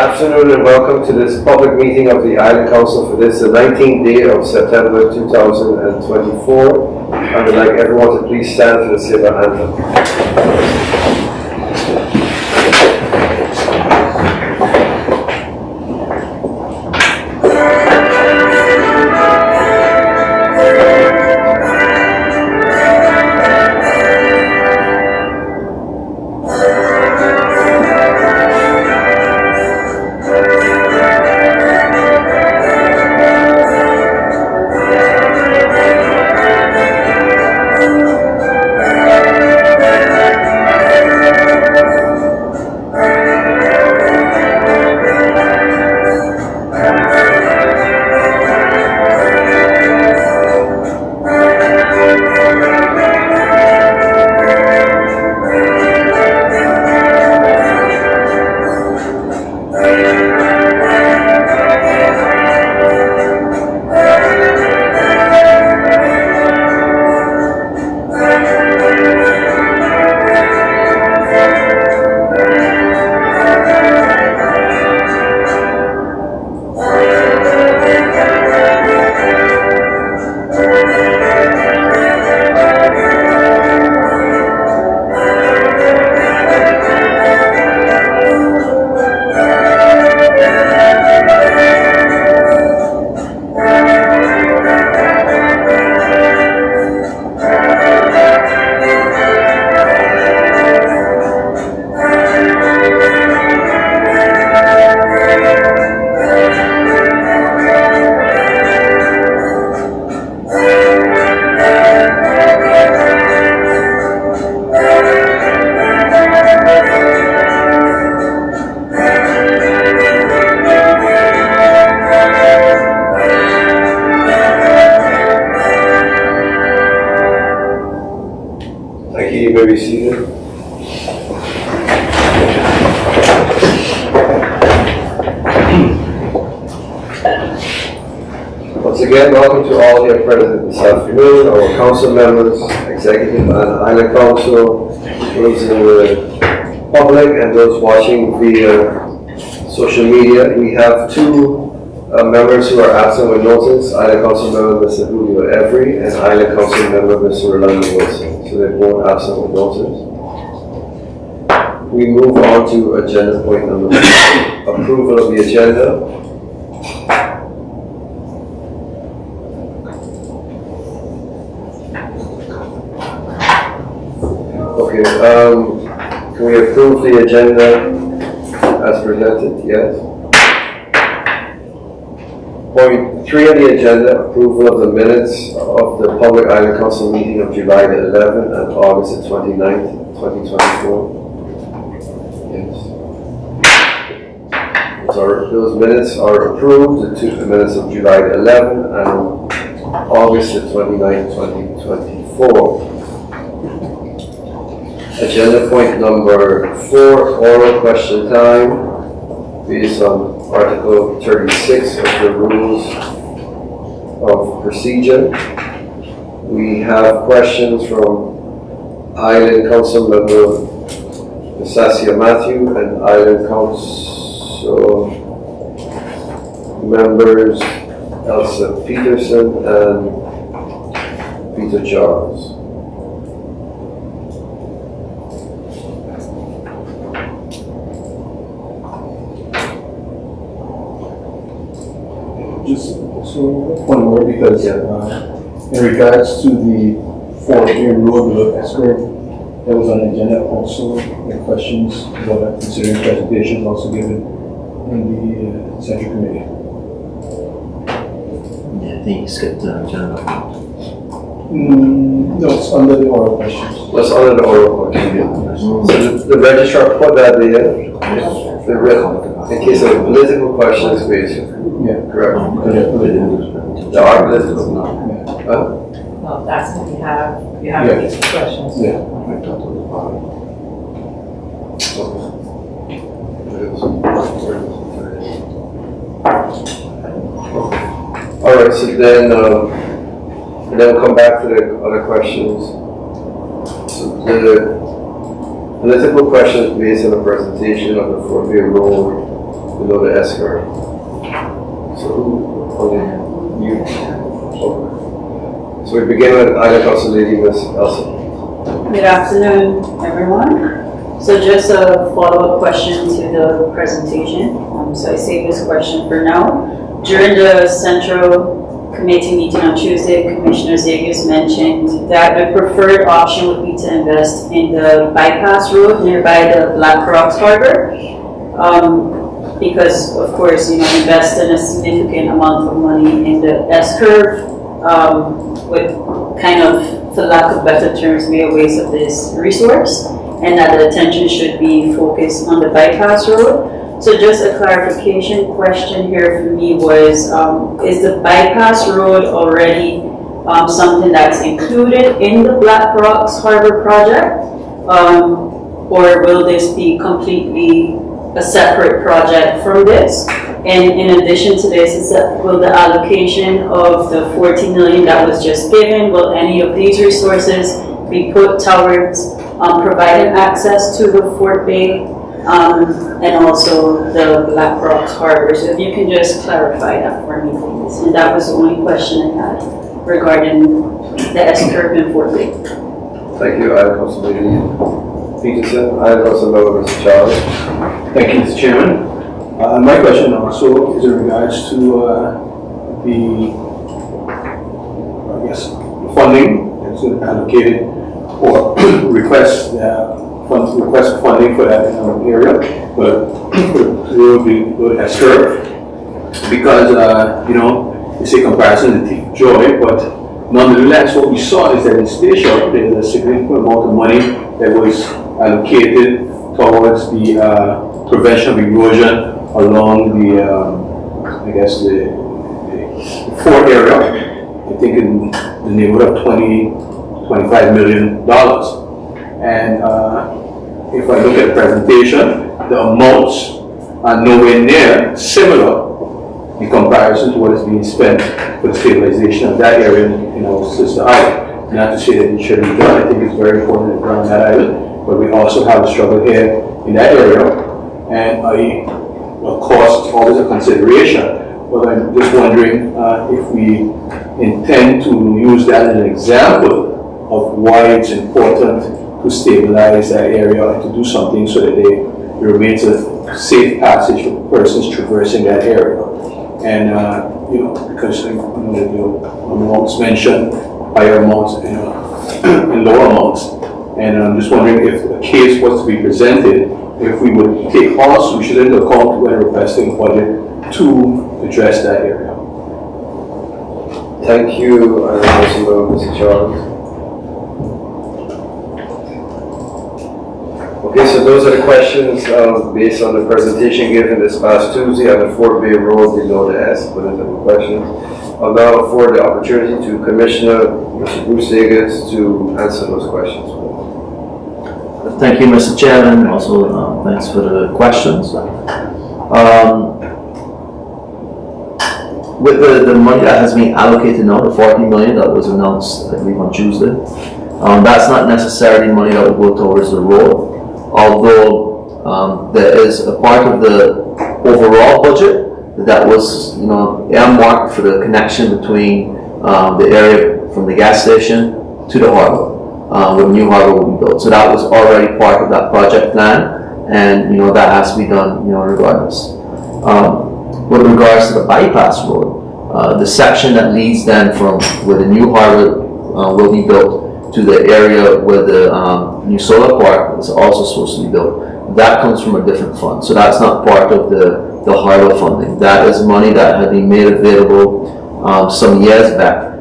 Afternoon and welcome to this public meeting of the Island Council for this, the 19th day of September 2024. I would like everyone to please stand for the Saba anthem. Thank you. You may be seated. Once again, welcome to all here present this afternoon, our council members, executive and Island Council, those in the public and those watching via social media. We have two members who are absent with notice, Island Council member Mr. Julio Every and Island Council member Mr. Rolando Wilson. So they're both absent with notice. We move on to agenda point number 2, approval of the agenda. Okay, can we approve the agenda as presented? Yes. Point 3 on the agenda, approval of the minutes of the Public Island Council meeting of July the 11th and August the 29th, 2024. Yes. Those minutes are approved, the minutes of July the 11th and August the 29th, 2024. Agenda point number 4, oral question time, based on Article 36 of the Rules of Procedure. We have questions from Island Council member Sasia Matthew and Island Council members Elsa Peterson and Peter Charles. Just so one more, because in regards to the 4-year road escort that was on the agenda, also the questions about that, considering presentations also given in the Central Committee. Yeah, I think you skipped the agenda. No, it's under the oral questions. That's under the oral question. So the registrar put that there. In case of political questions, please. Yeah. Correct. Yeah. There are political. Well, that's what you have Yeah. these questions. Yeah. All right, so then we'll come back to the other questions. So the political questions based on the presentation of the 4-year road below the S curve. So, you. So we begin with Island Council Lady Ms. Elson. Good afternoon, everyone. So just a follow-up question to the presentation. So I save this question for now. During the Central Committee meeting on Tuesday, Commissioner Zegas mentioned that the preferred option would be to invest in the bypass road nearby the Black Rocks Harbor. Because of course, invest in a significant amount of money in the S-curve would kind of, for lack of better terms, be a waste of this resource, and that the attention should be focused on the bypass road. So just a clarification question here for me was, is the bypass road already something that's included in the Black Rocks Harbor project? Or will this be completely a separate project from this? And in addition to this, will the allocation of the $40 million that was just given, will any of these resources be put towards providing access to the Fort Bay and also the Black Rocks Harbor? So if you can just clarify that for me, please. And that was the only question I had regarding the S-curve in Fort Bay. Thank you, Island Council Lady Peterson. Island Council Member Mr. Charles. Thank you, Mr. Chairman. My question also is in regards to the, funding that's allocated or request funding for that area, but will be S-curve, because it's a comparison to thief joy, but nonetheless, what we saw is that in Station there's a significant amount of money that was allocated towards the prevention of erosion along the, the Fort area. I think in the neighborhood of $25 million. And if I look at the presentation, the amounts are nowhere near similar in comparison to what is being spent for the stabilization of that area in our sister island. Not to say that it shouldn't be done. I think it's very important to run that island, but we also have a struggle here in that area, and cost is always a consideration. But I'm just wondering if we intend to use that as an example of why it's important to stabilize that area and to do something so that there remains a safe passage for persons traversing that area. And because the amounts mentioned, higher amounts and lower amounts. And I'm just wondering if a case was to be presented, if we would take all solutions into account when requesting a budget to address that area. Thank you, Mr. Charles. Okay, so those are the questions based on the presentation given this past Tuesday on the Fort Bay Road below the S. What are the questions? I'll now afford the opportunity to Commissioner Mr. Bruce Zegas to answer those questions. Thank you, Mr. Chairman. Also, thanks for the questions. With the money that has been allocated now, the $40 million that was announced, I believe, on Tuesday, that's not necessarily money that will go towards the road, although there is a part of the overall budget that was, earmarked for the connection between the area from the gas station to the harbor, where the new harbor will be built. So that was already part of that project plan, and that has to be done, regardless. With regards to the bypass road, the section that leads then from where the new harbor will be built to the area where the new solar park is also supposed to be built, that comes from a different fund. So that's not part of the harbor funding. That is money that had been made available some years back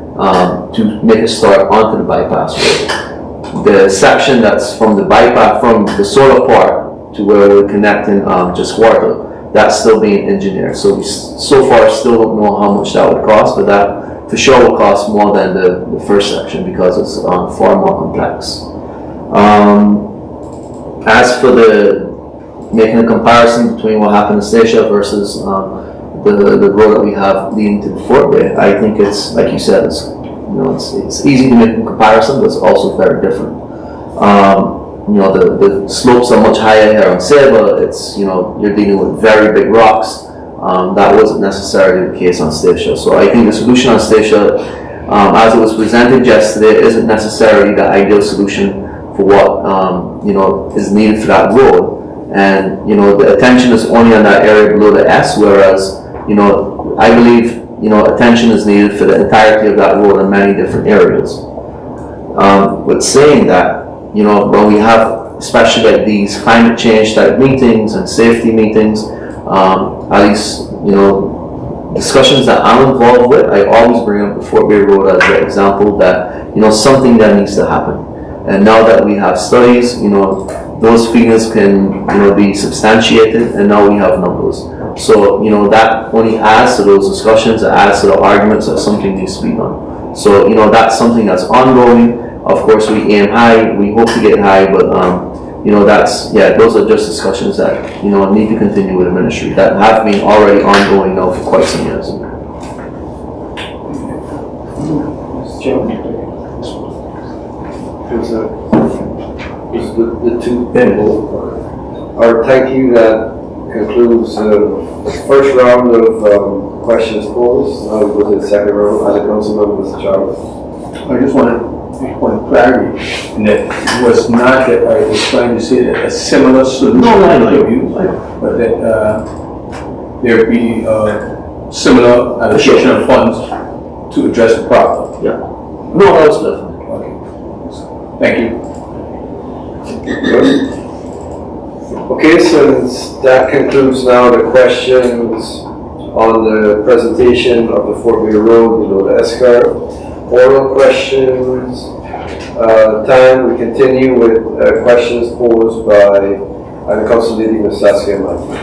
to make a start onto the bypass road. The section that's from the bypass, from the solar park to where we're connecting Jasquarta, that's still being engineered. So we so far still don't know how much that would cost, but that for sure will cost more than the first section because it's far more complex. As for making a comparison between what happened in Statia versus the road that we have leading to the Fort Bay, I think it's, like you said, it's easy to make a comparison, but it's also very different. the slopes are much higher here on Saba. It's, you're dealing with very big rocks. That wasn't necessarily the case on Statia. So I think the solution on Statia, as it was presented yesterday, isn't necessarily the ideal solution for what is needed for that road. And the attention is only on that area below the S, whereas I believe attention is needed for the entirety of that road in many different areas. With saying that, when we have, especially like these climate change type meetings and safety meetings, at least, discussions that I'm involved with, I always bring up the Fort Bay Road as the example that, something that needs to happen. And now that we have studies, those figures can, be substantiated, and now we have numbers. So, that only adds to those discussions, it adds to the arguments that something needs to be done. So, that's something that's ongoing. Of course, we aim high, we hope to get high, but, those are just discussions that, need to continue with the ministry that have been already ongoing now for quite some years. Mr. Chairman? The two people. Our thank you that concludes the first round of questions posed. Now we go to the second round. Other council member, Mr. Chavez. I just wanted to point clarity, and that it was not that I was trying to say that a similar solution to you, but that there be similar allocation of funds to address the problem. Yeah. No, that was good. Okay. Thank you. Okay, since that concludes now the questions on the presentation of the Fort Bay Road below the S-curve. Oral questions time. We continue with questions posed by the Council Lady, Ms. Saskia Matthew.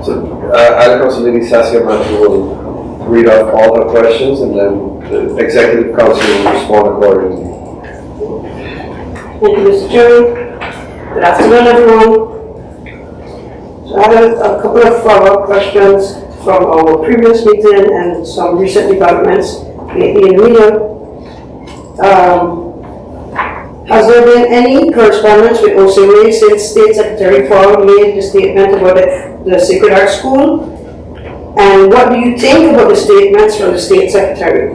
So, the Council Lady Saskia Matthew will read off all her questions, and then the Executive Council will respond accordingly. Thank you, Mr. Chairman. Good afternoon, everyone. So I have a couple of follow-up questions from our previous meeting and some recent developments in the media. Has there been any correspondence with OCWA since State Secretary Paul made the statement about the Sacred Heart School? And what do you think about the statements from the State Secretary?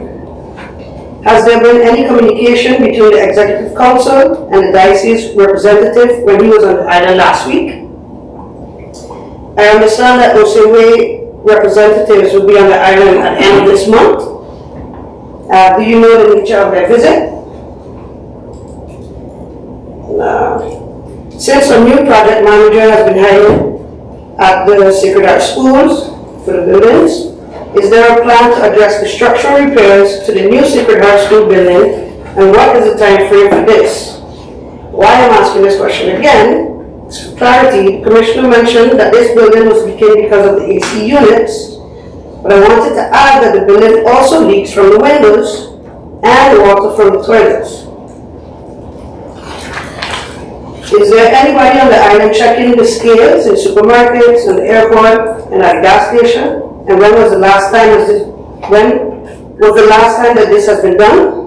Has there been any communication between the Executive Council and the Diocese representative when he was on the island last week? I understand that OCWA representatives will be on the island at the end of this month. Do you know the nature of their visit? Since a new project manager has been hired at the Sacred Heart Schools for the buildings, is there a plan to address the structural repairs to the new Sacred Heart School building, and what is the time frame for this? Why I'm asking this question again, for clarity, the Commissioner mentioned that this building was leaking because of the AC units, but I wanted to add that the building also leaks from the windows and the water from the toilets. Is there anybody on the island checking the scales in supermarkets and the airport and at the gas station? And when was the last time that this has been done?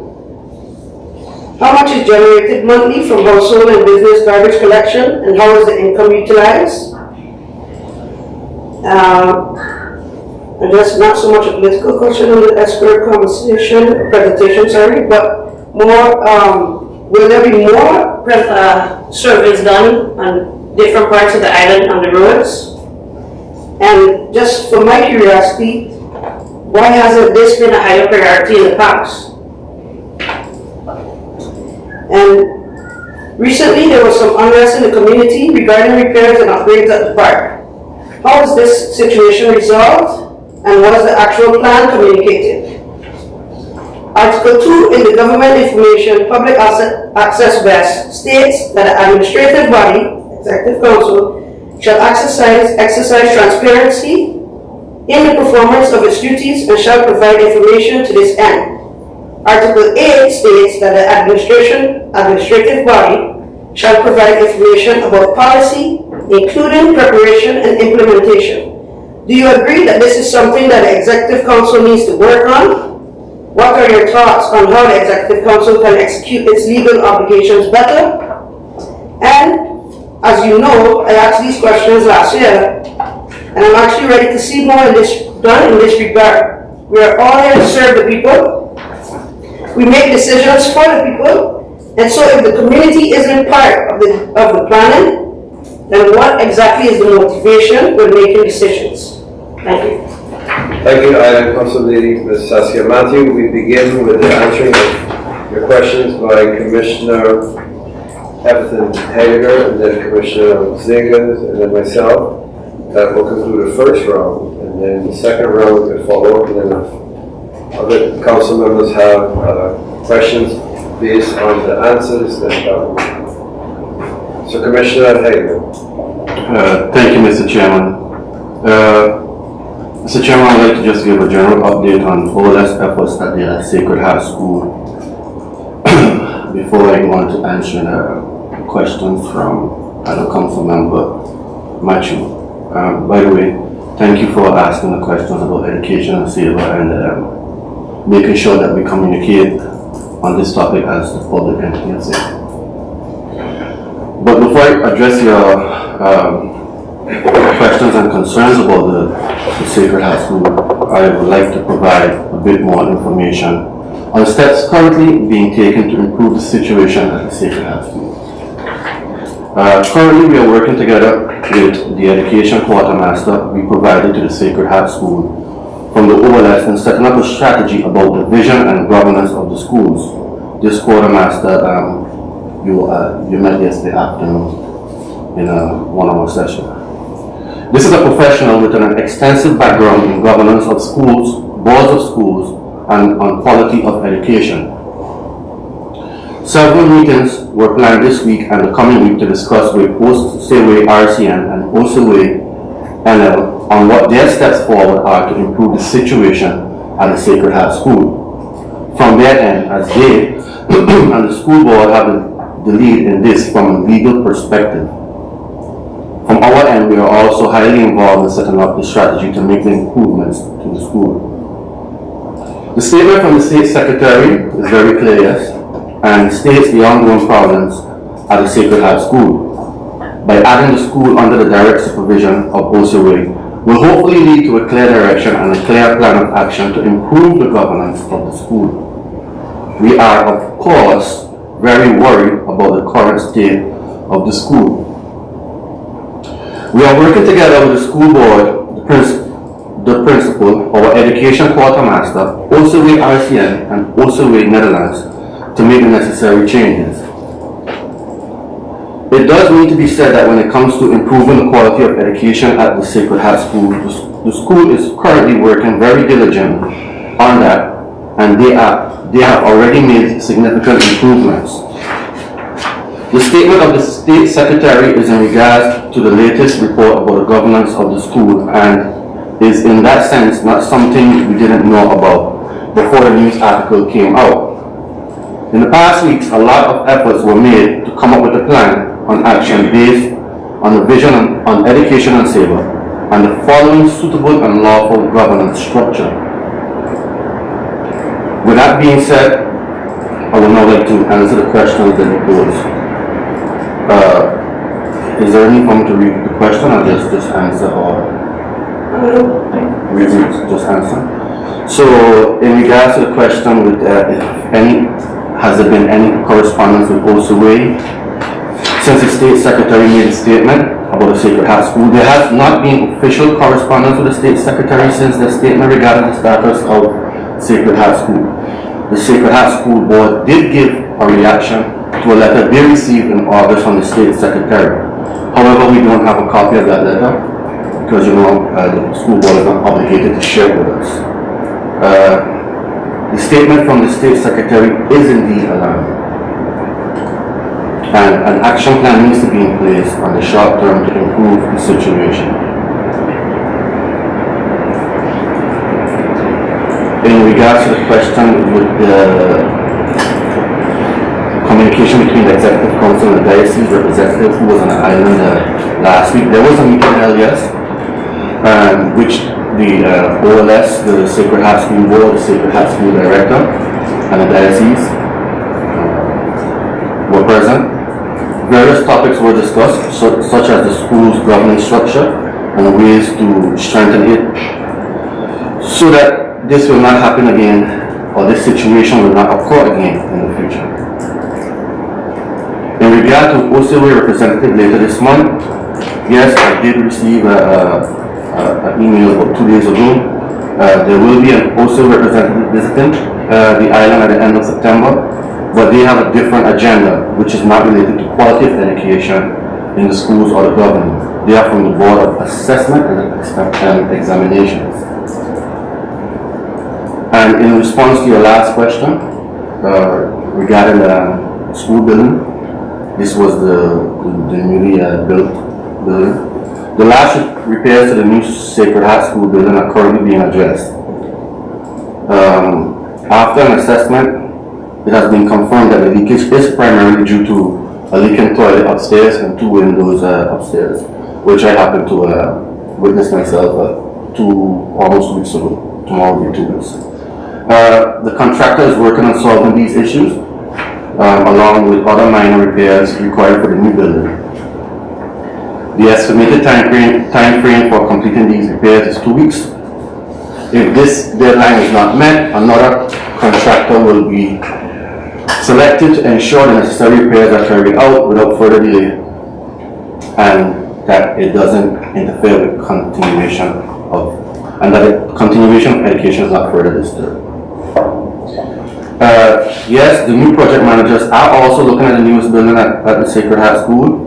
How much is generated monthly from household and business garbage collection, and how is the income utilized? And that's not so much a political question on the expert presentation, but more, will there be more surveys done on different parts of the island on the roads? And just for my curiosity, why hasn't this been a higher priority in the past? And recently there was some unrest in the community regarding repairs and upgrades at the park. How is this situation resolved, and what is the actual plan communicated? Article 2 in the Government Information Public Access West states that an administrative body, Executive Council, shall exercise transparency in the performance of its duties and shall provide information to this end. Article 8 states that the administrative body shall provide information about policy, including preparation and implementation. Do you agree that this is something that the Executive Council needs to work on? What are your thoughts on how the Executive Council can execute its legal obligations better? And, as you know, I asked these questions last year, and I'm actually ready to see more done in this regard. We are all here to serve the people. We make decisions for the people, and so if the community isn't part of the planning, then what exactly is the motivation when making decisions? Thank you. Thank you, Island Council Lady Ms. Saskia Matthew. We begin with the answering of your questions by Commissioner Everton Heidegger, and then Commissioner Zingers, and then myself. That will conclude the first round, and then the second round we can follow up, and then if other council members have questions based on the answers, then that will. So Commissioner Heidegger. Thank you, Mr. Chairman. Mr. Chairman, I'd like to just give a general update on OLS efforts at the Sacred Heart School before I go on to answer questions from other council member Machu. By the way, thank you for asking the questions about education and Saba and making sure that we communicate on this topic as the public entity of Saba. But before I address your questions and concerns about the Sacred Heart School, I would like to provide a bit more information on steps currently being taken to improve the situation at the Sacred Heart School. Currently, we are working together with the education quartermaster we provided to the Sacred Heart School from the OLS in setting up a strategy about the vision and governance of the schools. This quartermaster you met yesterday afternoon in a one-hour session. This is a professional with an extensive background in governance of schools, boards of schools, and on quality of education. Several meetings were planned this week and the coming week to discuss with Post-Seway RCN and Post-Seway NL on what their steps forward are to improve the situation at the Sacred Heart School. From their end, as they and the school board have the lead in this from a legal perspective. From our end, we are also highly involved in setting up the strategy to make the improvements to the school. The statement from the State Secretary is very clear, yes, and states the ongoing problems at the Sacred Heart School. By adding the school under the direct supervision of OSAWay will hopefully lead to a clear direction and a clear plan of action to improve the governance of the school. We are, of course, very worried about the current state of the school. We are working together with the school board, the principal, our education quartermaster, OSAWay RCN, and OSAWay Netherlands to make the necessary changes. It does need to be said that when it comes to improving the quality of education at the Sacred Heart School, the school is currently working very diligently on that, and they have already made significant improvements. The statement of the State Secretary is in regards to the latest report about the governance of the school and is in that sense not something we didn't know about before the news article came out. In the past weeks, a lot of efforts were made to come up with a plan on action based on the vision on education and Saba and the following suitable and lawful governance structure. With that being said, I would now like to answer the questions that you posed. Is there any point to read the question or just answer or just answer? So in regards to the question with has there been any correspondence with OSAWay since the State Secretary made a statement about the Sacred Heart School? There has not been official correspondence with the State Secretary since the statement regarding the status of Sacred Heart School. The Sacred Heart School Board did give a reaction to a letter they received in August from the State Secretary. However, we don't have a copy of that letter because the school board is not obligated to share with us. The statement from the State Secretary is indeed alarming, and an action plan needs to be in place on the short term to improve the situation. In regards to the question with the communication between the Executive Council and the Diocese representative who was on the island last week, there was a meeting held, yes, which OLS, the Sacred Heart School Board, the Sacred Heart School Director, and the diocese were present. Various topics were discussed, such as the school's governance structure and ways to strengthen it so that this will not happen again, or this situation will not occur again in the future. In regard to OCWA representative later this month, yes, I did receive an email about 2 days ago. There will be an OCWA representative visiting the island at the end of September, but they have a different agenda, which is not related to quality of education in the schools or the government. They are from the Board of Assessment and Examinations. And in response to your last question regarding the school building, this was the newly built building. The last repairs to the new Sacred Heart School building are currently being addressed. After an assessment, it has been confirmed that the leakage is primarily due to a leaking toilet upstairs and 2 windows upstairs, which I happened to witness myself almost 2 weeks ago. Tomorrow will be 2 weeks. The contractor is working on solving these issues, along with other minor repairs required for the new building. The estimated time frame for completing these repairs is 2 weeks. If this deadline is not met, another contractor will be selected to ensure the necessary repairs are carried out without further delay, and that it doesn't interfere with continuation of education is not further disturbed. Yes, the new project managers are also looking at the newest building at the Sacred Heart School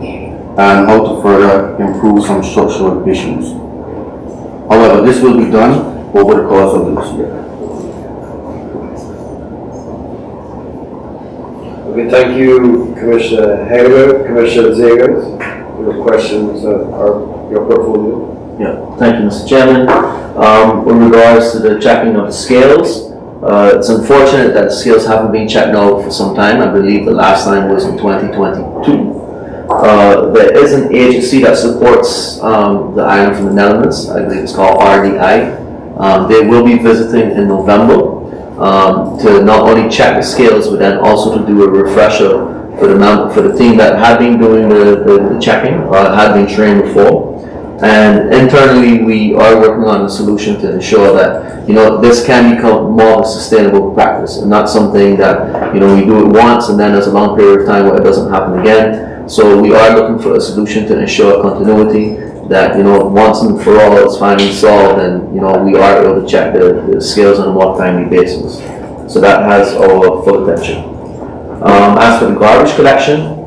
and how to further improve some structural issues. However, this will be done over the course of this year. Okay, thank you, Commissioner Hager. Commissioner Zegers, your questions are your portfolio. Yeah, thank you, Mr. Chairman. With regards to the checking of the scales, it's unfortunate that the scales haven't been checked now for some time. I believe the last time was in 2022. There is an agency that supports the island from the Netherlands. I believe it's called RDI. They will be visiting in November to not only check the scales, but then also to do a refresher for the team that had been doing the checking, had been trained before. And internally, we are working on a solution to ensure that, this can become more of a sustainable practice and not something that, we do it once and then there's a long period of time where it doesn't happen again. So we are looking for a solution to ensure continuity, that, once and for all it's finally solved and, we are able to check the scales on a more timely basis. So that has our full attention. As for the garbage collection,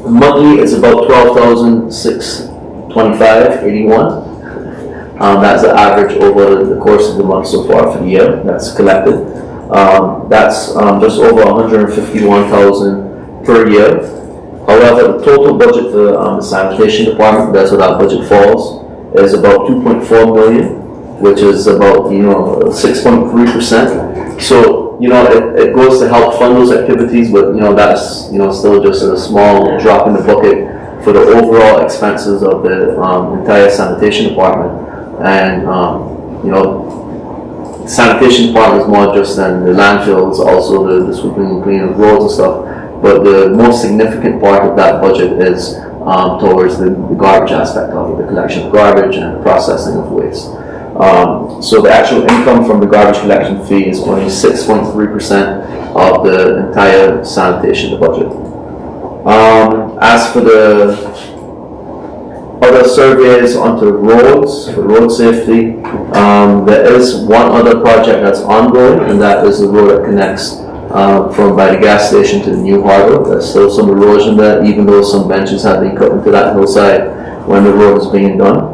monthly it's about 12,625.81. That's the average over the course of the month so far for the year that's collected. That's just over 151,000 per year. However, the total budget for the sanitation department, that's where that budget falls, is about 2.4 million, which is about 6.3%. So it goes to help fund those activities, but that's still just a small drop in the bucket for the overall expenses of the entire sanitation department. And sanitation department is more just than the landfills, also the sweeping and cleaning of roads and stuff. But the most significant part of that budget is towards the garbage aspect of it, the collection of garbage and the processing of waste. So the actual income from the garbage collection fee is only 6.3% of the entire sanitation budget. As for the other surveys onto roads, for road safety, there is one other project that's ongoing, and that is the road that connects from by the gas station to the new harbor. There's still some erosion there, even though some benches have been cut into that hillside when the road is being done.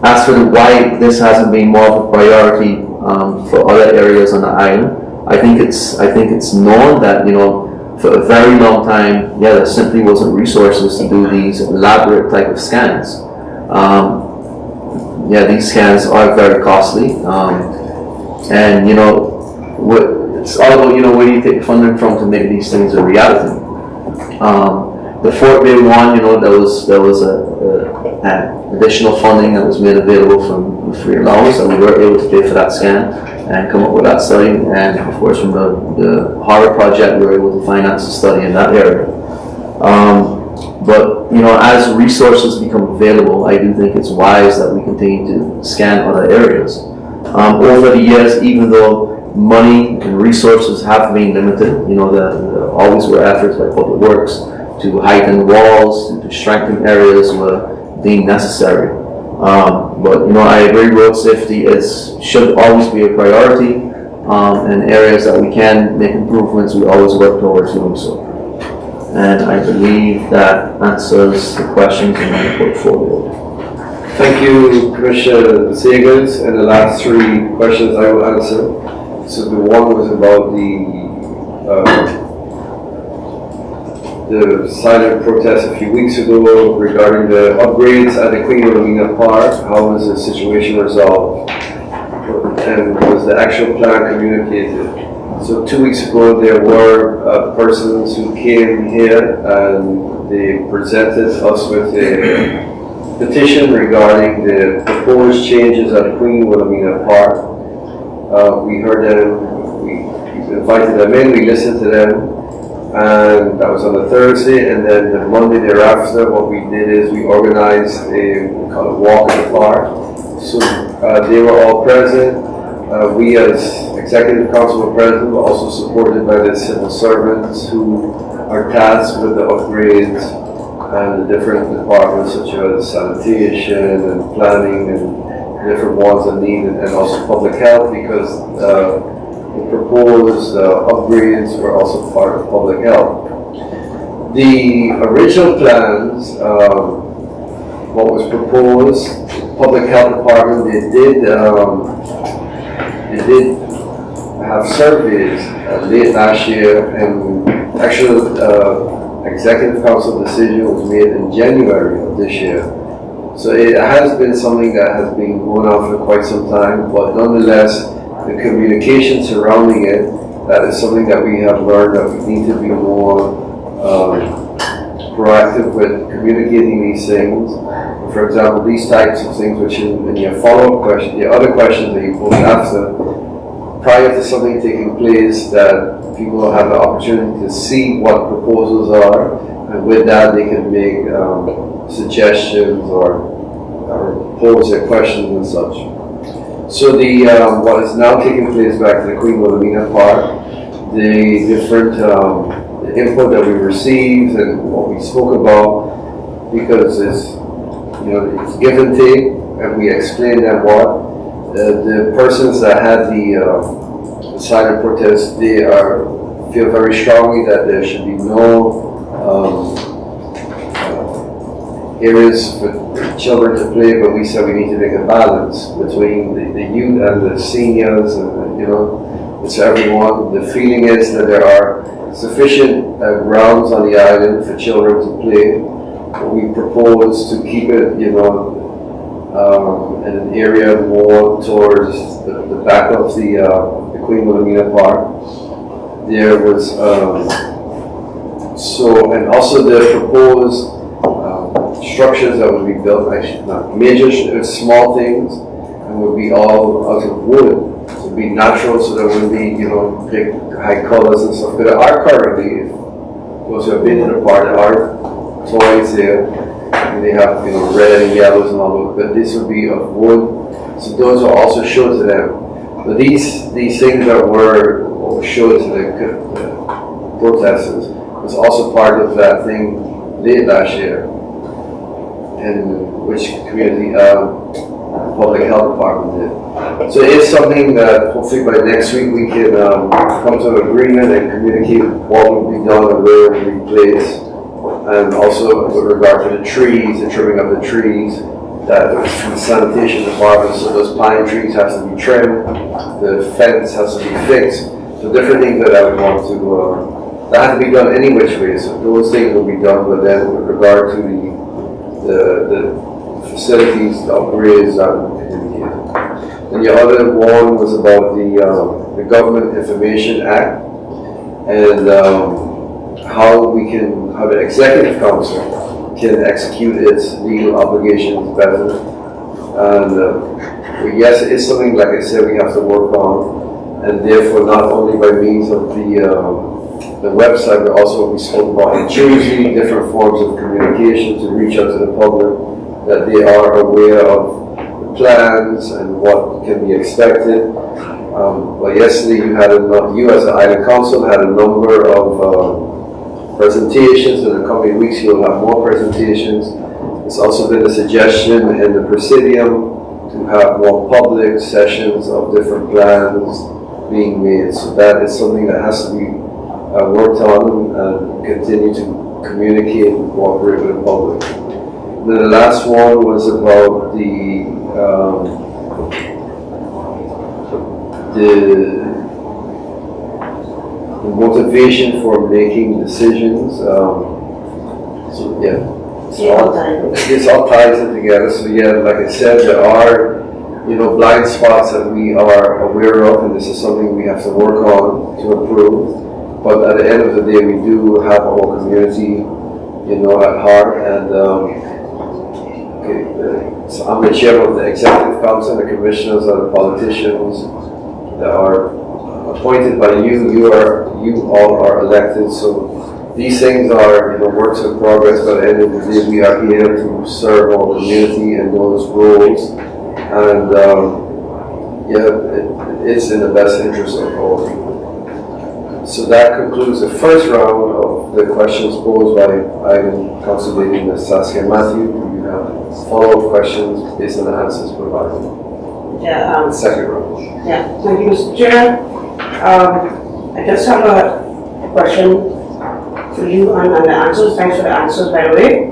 As for why this hasn't been more of a priority for other areas on the island, I think it's known that for a very long time, there simply wasn't resources to do these elaborate type of scans. These scans are very costly, and it's all about where do you take funding from to make these things a reality. The Fort Bay one, there was an additional funding that was made available from with free allowance, and we were able to pay for that scan and come up with that study. And of course, from the horror project, we were able to finance the study in that area. But as resources become available, I do think it's wise that we continue to scan other areas. Over the years, even though money and resources have been limited, there always were efforts by Public Works to heighten walls, to strengthen areas where deemed necessary. But I agree, road safety should always be a priority, and areas that we can make improvements, we always work towards doing so. And I believe that answers the questions in my portfolio. Thank you, Commissioner Sagans. And the last three questions I will answer. So the one was about the silent protest a few weeks ago regarding the upgrades at the Queen Wilhelmina Park. How was the situation resolved? And was the actual plan communicated? So 2 weeks ago, there were persons who came here and they presented us with a petition regarding the proposed changes at the Queen Wilhelmina Park. We heard them, we invited them in, we listened to them, and that was on the Thursday. And then the Monday thereafter, what we did is we organized a kind of walk in the park. So they were all present. We as Executive Council were present, but also supported by the civil servants who are tasked with the upgrades and the different departments such as sanitation and planning and different ones that need, and also public health, because the proposed upgrades were also part of public health. The original plans, what was proposed, public health department, they did have surveys late last year, and actual Executive Council decision was made in January of this year. So it has been something that has been going on for quite some time, but nonetheless, the communication surrounding it, that is something that we have learned that we need to be more proactive with communicating these things. For example, these types of things, which in your follow-up question, the other questions that you posed after, prior to something taking place, that people have the opportunity to see what proposals are, and with that they can make suggestions or pose their questions and such. So what is now taking place back to the Queen Wilhelmina Park, the different the input that we received and what we spoke about, because it's give and take, and we explained that the persons that had the silent protest, they feel very strongly that there should be no areas for children to play, but we said we need to make a balance between the youth and the seniors, and it's everyone. The feeling is that there are sufficient grounds on the island for children to play. We propose to keep it, in an area more towards the back of the Queen Wilhelmina Park. There was and also the proposed structures that would be built, actually not major, small things, and would be all out of wood. So it would be natural, so there wouldn't be big high colors and stuff. But there are currently, those who have been to the park, there are toys there. And they have red and yellows and all that, but this would be of wood. So those are also shown to them. But these things that were showed to the protesters was also part of that thing late last year, and which community public health department did. So it's something that hopefully by next week we can come to an agreement and communicate what will be done and where it will be placed. And also with regard to the trees, the trimming of the trees, that from the sanitation department, so those pine trees have to be trimmed, the fence has to be fixed, so different things that I would want to, that have to be done any which way, so those things will be done, but then with regard to the facilities, the upgrades, that will be communicated. And the other one was about the Government Information Act, and how the Executive Council can execute its legal obligations better. And But yes, it is something, like I said, we have to work on, and therefore not only by means of the website, but also we spoke about in Tuesday, different forms of communication to reach out to the public, that they are aware of the plans and what can be expected. But yesterday you as an island council had a number of presentations. In the coming weeks you'll have more presentations. There's also been a suggestion in the Presidium to have more public sessions of different plans being made. So that is something that has to be worked on and continue to communicate and cooperate with the public. And then the last one was about the motivation for making decisions. So yeah, it's all ties it together. So yeah, like I said, there are blind spots that we are aware of, and this is something we have to work on to improve. But at the end of the day, we do have our community, at heart. And so I'm the chair of the executive council. The commissioners are the politicians that are appointed by you. You all are elected. So these things are works in progress. But at the end of the day, we are here to serve our community in those roles. And it is in the best interest of all people. So that concludes the first round of the questions posed by Ivan, Council Lady Ms. Saskia Matthew. Do you have follow-up questions based on the answers provided? Yeah. Second round. Yeah, thank you, Mr. Chair. I just have a question for you on the answers. Thanks for the answers, by the way.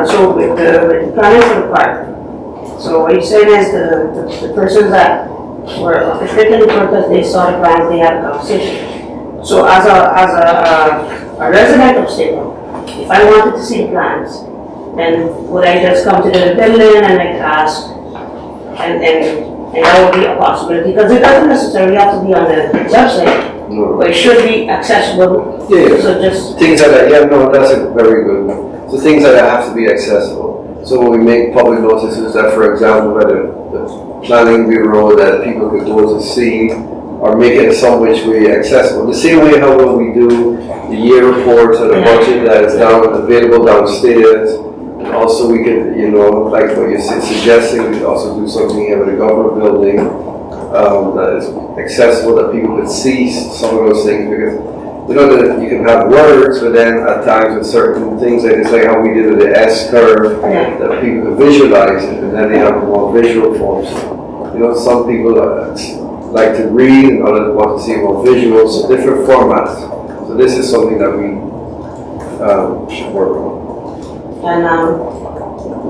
So with the planning for the park, so what you're saying is the persons that were officiating the protest, they saw the plans, they had a conversation. So as a resident of Saba, if I wanted to see the plans, then would I just come to the building and ask, and that would be a possibility, because it doesn't necessarily have to be on the website, but it should be accessible. Yeah. So just things like that. Yeah, no, that's a very good one. So things like that have to be accessible. So when we make public notices that, for example, by the planning bureau, that people could go to see, or make it in some which way accessible. The same way how when we do the year reports or the budget that is available downstairs. And also we could, like what you're suggesting, we could also do something here with the government building that is accessible, that people could see some of those things, because that you can have words, but then at times with certain things, like it's like how we did with the S curve, that people could visualize it, and then they have more visual forms. Some people like to read, and others want to see more visuals, so different formats. So this is something that we should work on. And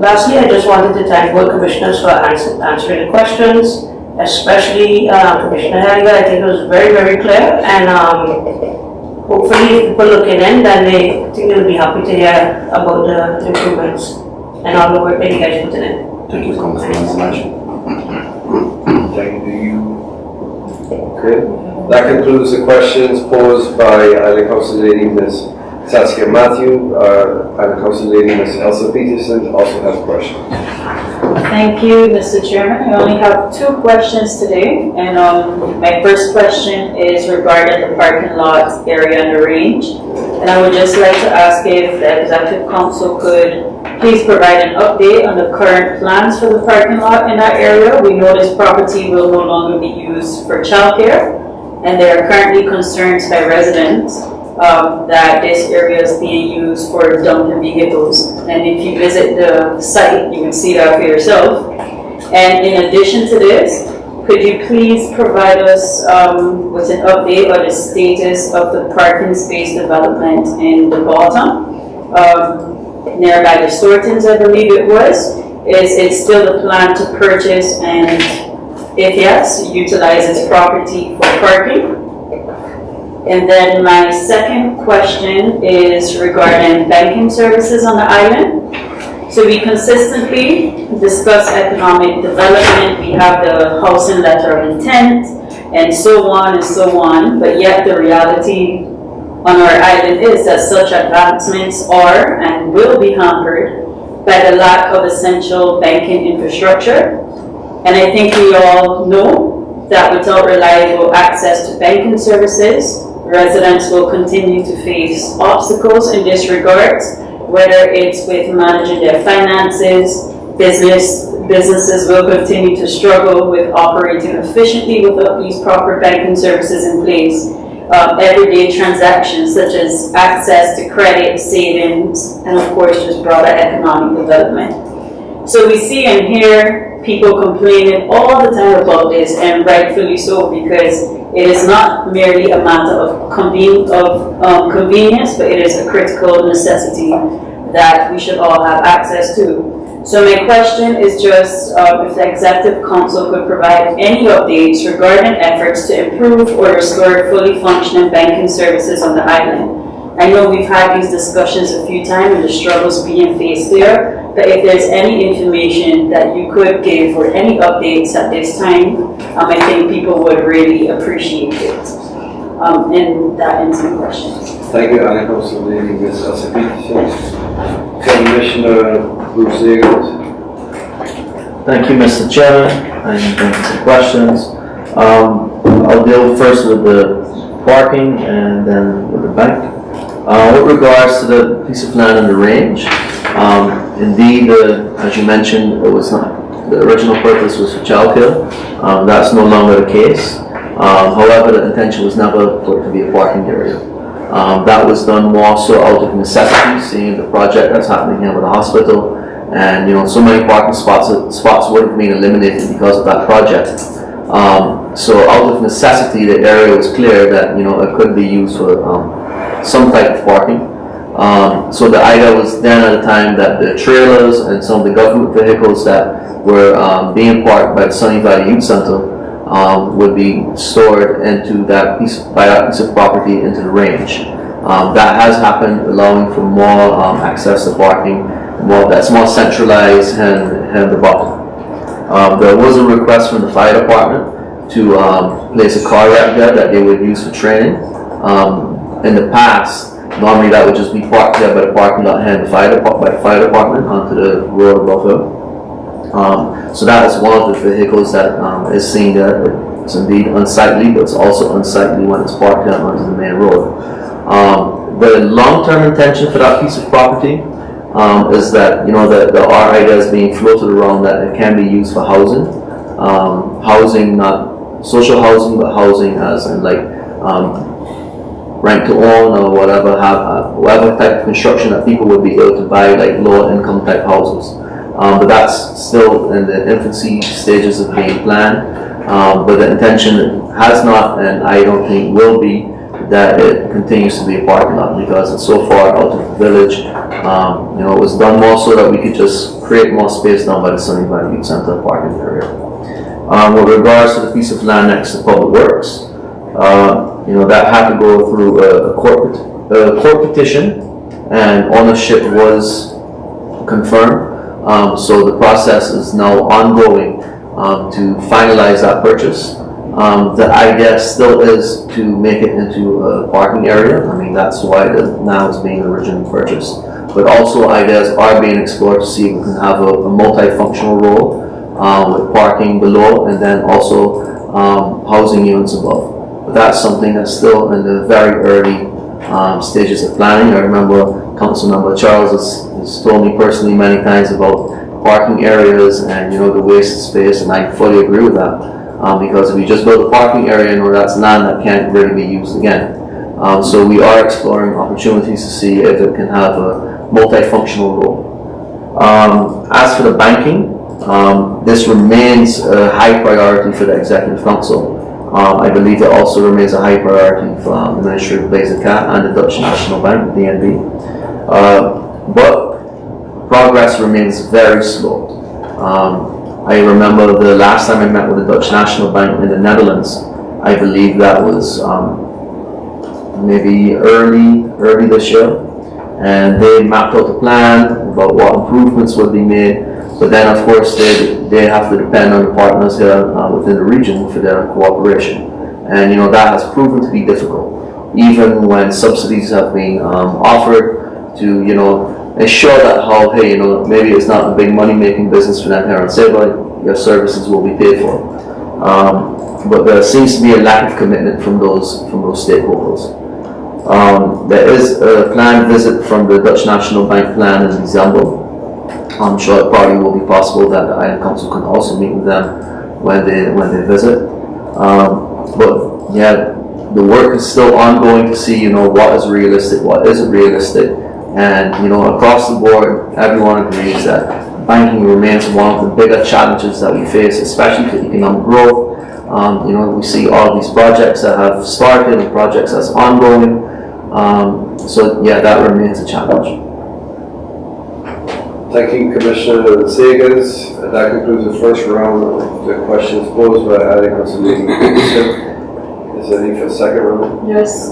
lastly, I just wanted to thank both commissioners for answering the questions, especially Commissioner Helga. I think it was very, very clear, and hopefully people looking in, then they'll be happy to hear about the improvements and all the work that you guys put in. Thank you, Councilman. Thank you. Okay. That concludes the questions posed by Island Council Lady Ms. Saskia Matthew. Island Council Lady Ms. Elsa Peterson also has questions. Thank you, Mr. Chairman. I only have 2 questions today, and my first question is regarding the parking lot area and the range. And I would just like to ask if the Executive Council could please provide an update on the current plans for the parking lot in that area. We know this property will no longer be used for childcare, and there are currently concerns by residents that this area is being used for dumping vehicles. And if you visit the site, you can see that for yourself. And in addition to this, could you please provide us with an update on the status of the parking space development in the bottom, nearby the Stortons, I believe it was? Is it still the plan to purchase, and if yes, utilize its property for parking? And then my second question is regarding banking services on the island. So we consistently discuss economic development. We have the housing letter of intent and so on, but yet the reality on our island is that such advancements are and will be hampered by the lack of essential banking infrastructure. And I think we all know that without reliable access to banking services, residents will continue to face obstacles in this regard, whether it's with managing their finances, businesses will continue to struggle with operating efficiently without these proper banking services in place. Everyday transactions such as access to credit, savings, and of course just broader economic development. So we see and hear people complaining all the time about this, and rightfully so, because it is not merely a matter of convenience, but it is a critical necessity that we should all have access to. So my question is just if the Executive Council could provide any updates regarding efforts to improve or restore fully functioning banking services on the island. I know we've had these discussions a few times and the struggles being faced there, but if there's any information that you could give or any updates at this time, I think people would really appreciate it. And that ends my question. Thank you, Anna, Councilor Lady, Ms. Asapiti. Commissioner Bruce Eagles. Thank you, Mr. Chairman, and thank you for the questions. I'll deal first with the parking and then with the bank. With regards to the piece of land in the range, indeed, as you mentioned, it was not, the original purpose was for childcare. That's no longer the case. However, the intention was never for it to be a parking area. That was done more so out of necessity, seeing the project that's happening here with the hospital, and so many parking spots would have been eliminated because of that project. So out of necessity, the area was clear that it could be used for some type of parking. So the idea was then at the time that the trailers and some of the government vehicles that were being parked by the Sunny Valley Youth Center would be stored into that piece of property into the range. That has happened, allowing for more access to parking, that's more centralized and the bottom. There was a request from the fire department to place a car rack there that they would use for training. In the past, normally that would just be parked there by the parking lot and by the fire department onto the road above it. So that is one of the vehicles that is seen there. It's indeed unsightly, but it's also unsightly when it's parked down onto the main road. The long-term intention for that piece of property is that there are ideas being floated around that it can be used for housing. Housing, not social housing, but housing as in like rent to own or whatever type of construction that people would be able to buy, like lower income type houses. But that's still in the infancy stages of being planned. But the intention has not, and I don't think will be, that it continues to be a parking lot because it's so far out of the village. It was done more so that we could just create more space down by the Sunny Valley Youth Center parking area. With regards to the piece of land next to Public Works, that had to go through a court petition, and ownership was confirmed. So the process is now ongoing to finalize that purchase. The idea still is to make it into a parking area. I mean, that's why now is being originally purchased. But also ideas are being explored to see if we can have a multifunctional role with parking below and then also housing units above. But that's something that's still in the very early stages of planning. I remember Councilmember Charles has told me personally many times about parking areas and the wasted space, and I fully agree with that. Because if you just build a parking area, that's land that can't really be used again. So we are exploring opportunities to see if it can have a multifunctional role. As for the banking, this remains a high priority for the Executive Council. I believe it also remains a high priority for the Ministry of Basic and the Dutch National Bank, DNB. But progress remains very slow. I remember the last time I met with the Dutch National Bank in the Netherlands, I believe that was maybe early this year, and they mapped out a plan about what improvements would be made, but then of course they have to depend on the partners here within the region for their cooperation, and that has proven to be difficult, even when subsidies have been offered to ensure that how, hey, maybe it's not a big money-making business for them here in Saba, your services will be paid for. But there seems to be a lack of commitment from those stakeholders. There is a planned visit from the Dutch National Bank plan in December. I'm sure it probably will be possible that the Island Council can also meet with them when they visit. But yeah, the work is still ongoing to see, what is realistic, what isn't realistic. And, across the board, everyone agrees that banking remains one of the bigger challenges that we face, especially for economic growth. We see all these projects that have started and projects that's ongoing. So yeah, that remains a challenge. Thank you, Commissioner Sagans. That concludes the first round of the questions posed by Island Council Meeting. Is there any for the second round? Yes,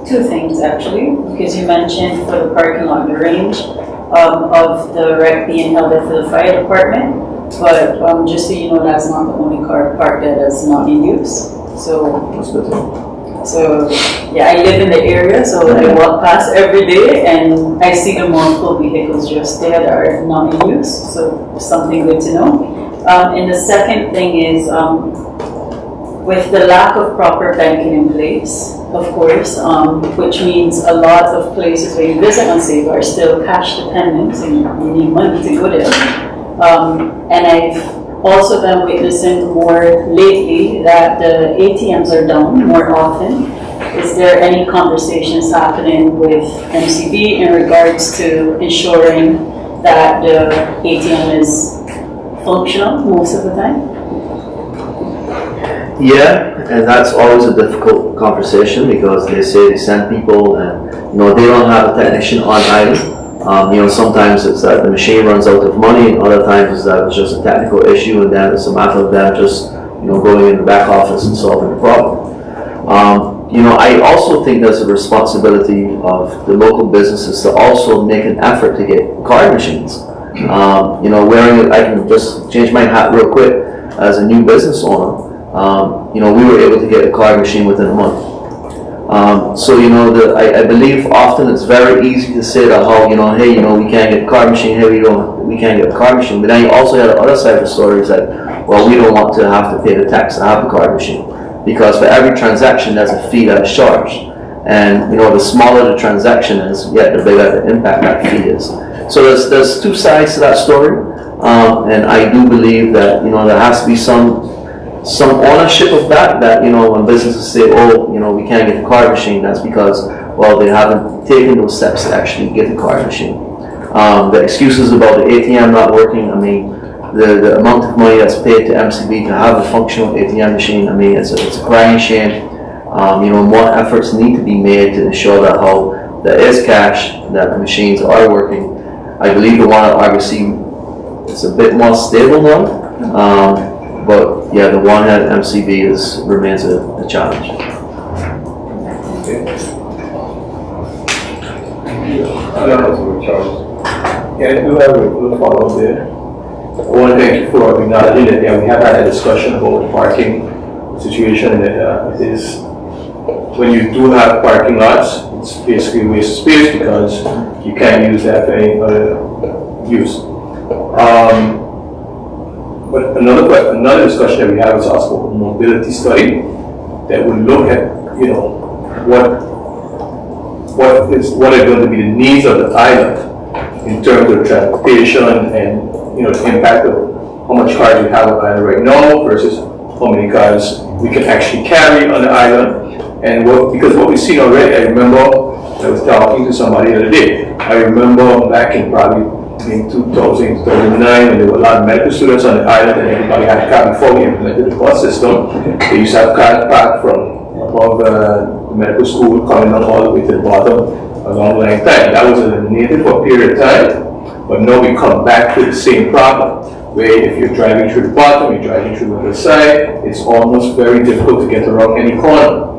two things actually, because you mentioned for the parking lot, the range of the rec being held at for the fire department, but just so you know, that's not the only car park that is not in use. So That's good to know. So, yeah, I live in the area, so I walk past every day and I see the multiple vehicles just there that are not in use, so something good to know. And the second thing is, with the lack of proper banking in place, of course, which means a lot of places where you visit on Saba are still cash dependent, so you need money to go there. And I've also been witnessing more lately that the ATMs are down more often. Is there any conversations happening with MCB in regards to ensuring that the ATM is functional most of the time? Yeah, and that's always a difficult conversation because they say they send people and they don't have a technician on island. Sometimes it's that the machine runs out of money, and other times it's that it's just a technical issue, and then it's a matter of them just going in the back office and solving the problem. I also think there's a responsibility of the local businesses to also make an effort to get card machines. I can just change my hat real quick as a new business owner. We were able to get a card machine within a month. I believe often it's very easy to say that hey, we can't get a card machine, hey, we can't get a card machine. But then you also have the other side of the story is that, well, we don't want to have to pay the tax to have a card machine. Because for every transaction, there's a fee that is charged. And, the smaller the transaction is, yet the bigger the impact that fee is. So there's two sides to that story. And I do believe that, there has to be some ownership of that, when businesses say, we can't get a card machine, that's because, well, they haven't taken those steps to actually get a card machine. The excuses about the ATM not working, the amount of money that's paid to MCB to have a functional ATM machine, it's a crying shame. More efforts need to be made to ensure that there is cash, that the machines are working. I believe the one at RBC is a bit more stable now. But yeah, the one at MCB remains a challenge. Yeah, I do have a little follow-up there. I want to thank you for acknowledging that we have had a discussion about the parking situation, and it is, when you do have parking lots, it's basically a waste of space because you can't use that for any other use. But another discussion that we have is also a mobility study that would look at, what are going to be the needs of the island in terms of transportation and the impact of how much cars we have on the island right now versus how many cars we can actually carry on the island. And because what we've seen already, I remember I was talking to somebody the other day. I remember back in probably in 2000, 2009, when there were a lot of medical students on the island and everybody had a car before we implemented the bus system. They used to have cars parked from above the medical school coming down all the way to the bottom a long time. That was eliminated for a period of time, but now we come back to the same problem, where if you're driving through the bottom, you're driving through the side, it's almost very difficult to get around any corner.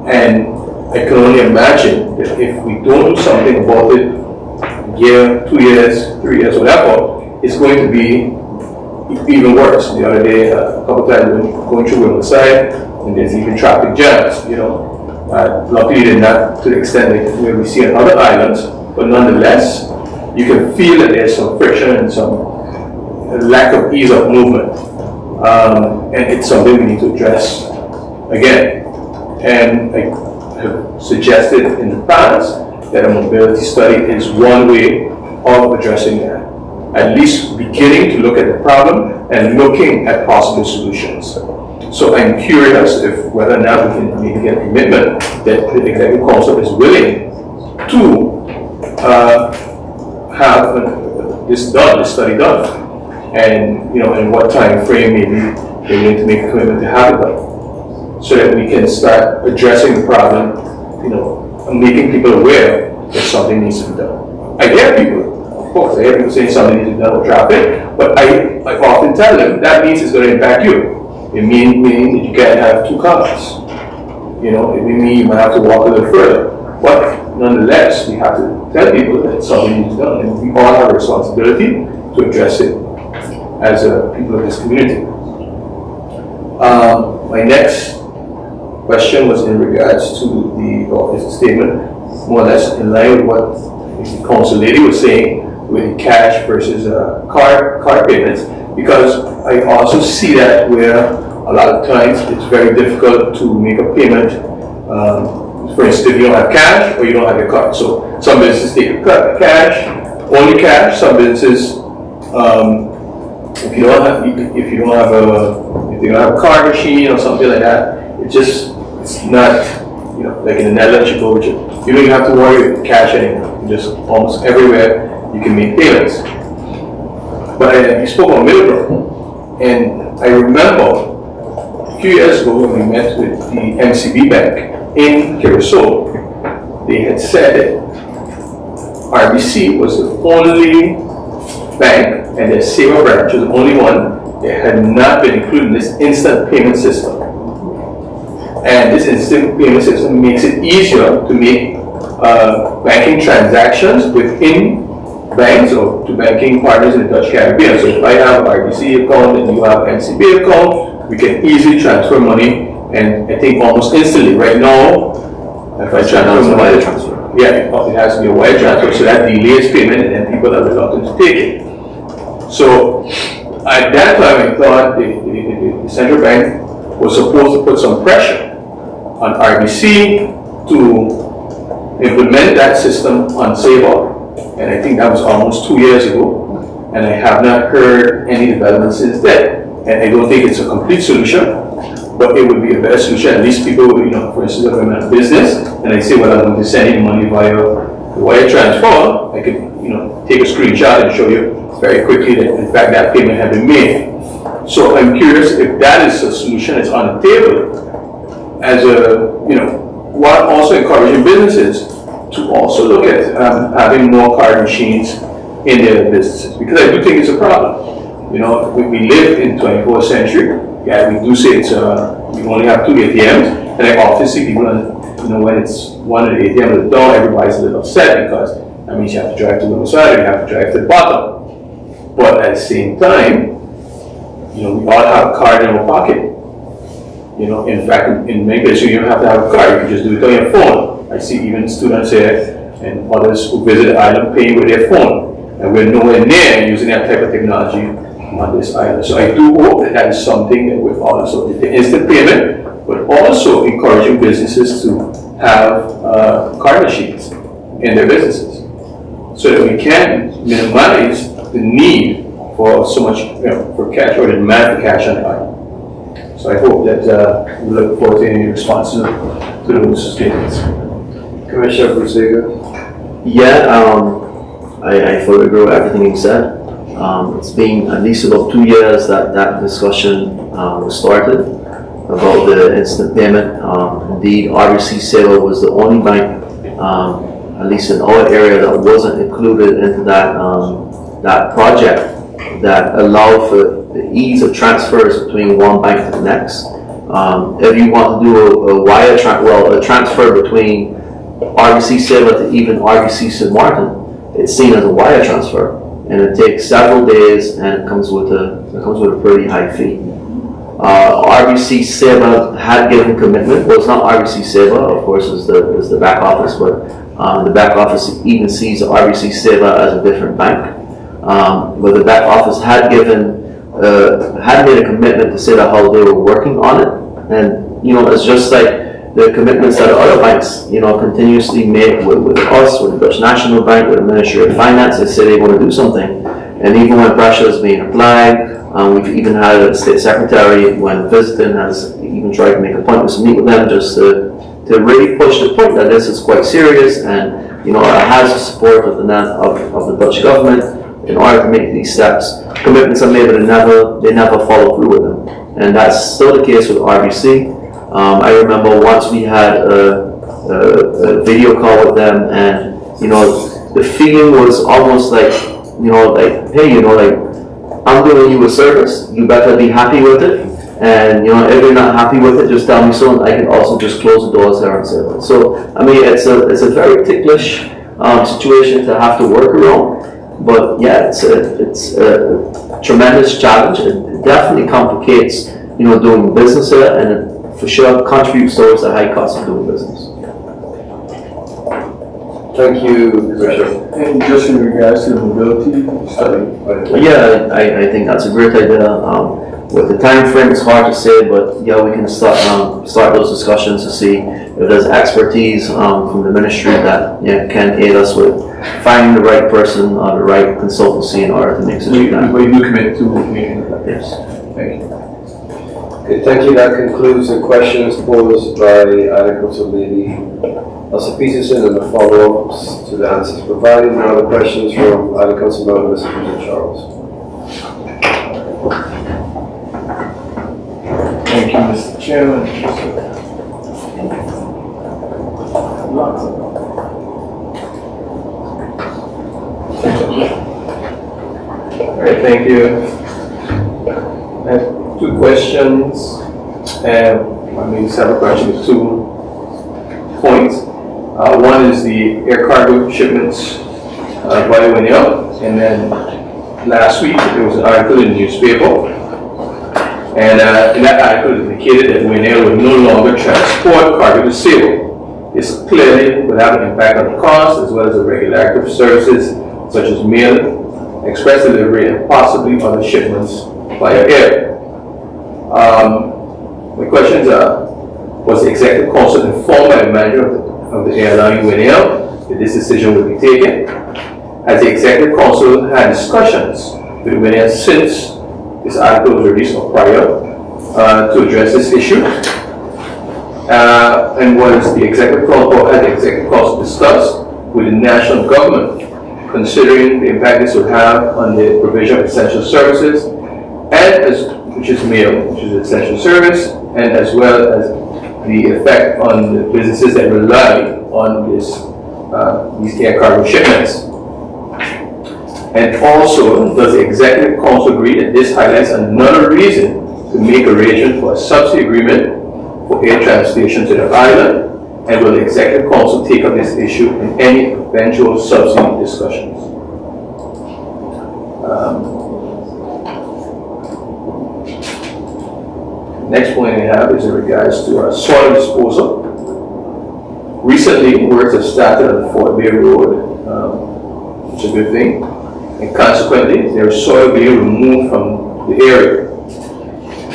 And I can only imagine that if we don't do something about it, year, 2 years, 3 years, whatever, it's going to be even worse. The other day, a couple times going through Riverside, and there's even traffic jams, Luckily, not to the extent that we see on other islands, but nonetheless, you can feel that there's some friction and some lack of ease of movement. And it's something we need to address again. And I have suggested in the past that a mobility study is one way of addressing that. At least beginning to look at the problem and looking at possible solutions. So I'm curious if whether or not we can maybe get a commitment that the Executive Council is willing to have this study done, and in what time frame maybe they're willing to make a commitment to have it done, so that we can start addressing the problem, and making people aware that something needs to be done. I hear people, of course, I hear people saying something needs to be done with traffic, but I often tell them that means it's going to impact you. It means that you can't have two cars. It may mean you might have to walk a little further. But nonetheless, we have to tell people that something needs to be done, and we all have a responsibility to address it as people of this community. My next question was in regards to the office statement, more or less in line with what the council lady was saying with cash versus card payments, because I also see that where a lot of times it's very difficult to make a payment. For instance, if you don't have cash or you don't have your card. So some businesses take cash, only cash. Some businesses, if you don't have a card machine or something like that, it's not, like in the Netherlands, you don't even have to worry with cash anymore. Just almost everywhere you can make payments. But you spoke on Middleborough, and I remember a few years ago when we met with the MCB Bank in Curacao, they had said that RBC was the only bank, and their Saba branch was the only one that had not been included in this instant payment system. And this instant payment system makes it easier to make banking transactions within banks or to banking partners in the Dutch Caribbean. So if I have an RBC account and you have an MCB account, we can easily transfer money, and I think almost instantly. Right now, if I transfer wire transfer. Yeah, it has to be a wire transfer, so that delays payment, and then people are reluctant to take it. So at that time, I thought the central bank was supposed to put some pressure on RBC to implement that system on Saba. And I think that was almost 2 years ago, and I have not heard any developments since then. And I don't think it's a complete solution, but it would be a better solution. At least people, for instance, if I'm in a business and I say, well, I'm going to send you money via the wire transfer, I could, take a screenshot and show you very quickly that, in fact, that payment had been made. So I'm curious if that is a solution that's on the table, as while also encouraging businesses to also look at having more card machines in their businesses, because I do think it's a problem. We live in 24th century. Yeah, we do say it's we only have 2 ATMs, and I often see people, when it's one of the ATMs at the door, everybody's a little upset because that means you have to drive to the other side, or you have to drive to the bottom. But at the same time, we all have a card in our pocket. In fact, in many places you don't have to have a card, you can just do it on your phone. I see even students here and others who visit the island paying with their phone, and we're nowhere near using that type of technology on this island. So I do hope that is something that we're also, the instant payment, but also encouraging businesses to have card machines in their businesses, so that we can minimize the need for so much, for cash, or the demand for cash on the island. So I hope that we look forward to any responses to those statements. Commissioner Brusaga. Yeah, I fully agree with everything you said. It's been at least about 2 years that discussion was started about the instant payment. Indeed, RBC Saba was the only bank, at least in our area, that wasn't included into that project that allowed for the ease of transfers between one bank to the next. If you want to do a transfer between RBC Saba to even RBC St. Martin, it's seen as a wire transfer, and it takes several days, and it comes with a pretty high fee. RBC Saba had given commitment. Well, it's not RBC Saba, of course, is the back office, but the back office even sees RBC Saba as a different bank. But the back office had made a commitment to say that how they were working on it, and it's just like the commitments that other banks, continuously make with us, with the Dutch National Bank, with the Ministry of Finance. They say they want to do something, and even when pressure is being applied, we've even had a state secretary, when visiting, has even tried to make appointments to meet with them just to really push the point that this is quite serious, and it has the support of the Dutch government in order to make these steps. Commitments are made, but they never follow through with them, and that's still the case with RBC. I remember once we had a video call with them, and the feeling was almost like, hey, I'm doing you a service, you better be happy with it, and if you're not happy with it, just tell me so, and I can also just close the doors there and say that. So I mean, it's a very ticklish situation to have to work around, but yeah, it's a tremendous challenge. It definitely complicates doing business here, and it for sure contributes towards the high cost of doing business. Thank you, Commissioner. And just in regards to the mobility study. Yeah, I think that's a great idea. With the time frame, it's hard to say, but yeah, we can start those discussions to see if there's expertise from the ministry that can aid us with finding the right person or the right consultancy in order to make such a plan. We do commit to making that. Yes. Thank you. Okay, thank you. That concludes the questions posed by Council Lady Elsa Peterson and the follow-ups to the answers provided. Now the questions from Council Member Mr. Peter Charles. Thank you, Mr. Chairman. All right, thank you. I have two questions, several questions, 2 points. One is the air cargo shipments via Winnie, and then last week there was an article in the newspaper, and in that article it indicated that Winnie would no longer transport cargo to Saba. This clearly would have an impact on the cost as well as the regularity of services such as mail, express delivery, and possibly other shipments via air. My questions are, was the Executive Council informed by the manager of the airline Winnie that this decision would be taken? Has the Executive Council had discussions with Winnie since this article was released or prior to address this issue? And was the Executive Council discussed with the national government considering the impact this would have on the provision of essential services, which is mail, which is an essential service, and as well as the effect on the businesses that rely on these air cargo shipments? And also, does the Executive Council agree that this highlights another reason to make arrangements for a subsidy agreement for air transportation to the island? And will the Executive Council take up this issue in any eventual subsidy discussions? Next point I have is in regards to soil disposal. Recently, works have started on the Fort Bay Road, which is a good thing, and consequently, there is soil being removed from the area.